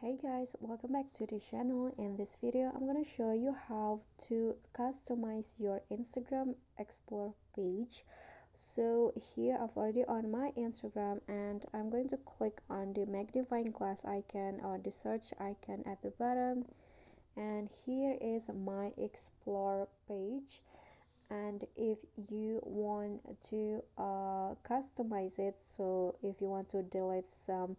Hey guys, welcome back to the channel. In this video I'm going to show you how to customize your Instagram Explore page. So here I've already on my Instagram and I'm going to click on the magnifying glass icon or the search icon at the bottom, and here is my Explore page. And if you want to customize it, so if you want to delete some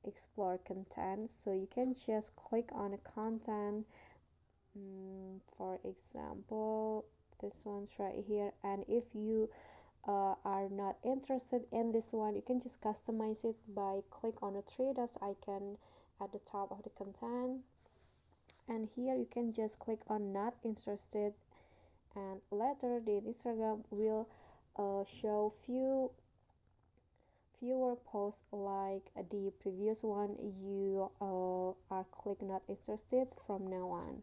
explore content, so you can just click on a content, for example this one's right here, and if you are not interested in this one, you can just customize it by click on the three dots icon at the top of the content, and here you can just click on not interested, and later the Instagram will show fewer posts like the previous one. You are click not interested from now on.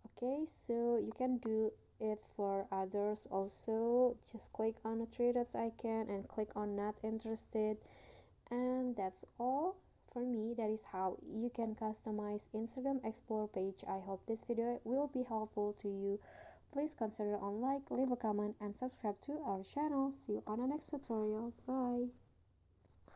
Okay, so you can do it for others also. Just click on the three dots icon and click on not interested, and that's all. For me, that is how you can customize Instagram Explore page. I hope this video will be helpful to you. Please consider on like, leave a comment and subscribe to our channel. See you on the next tutorial. Bye.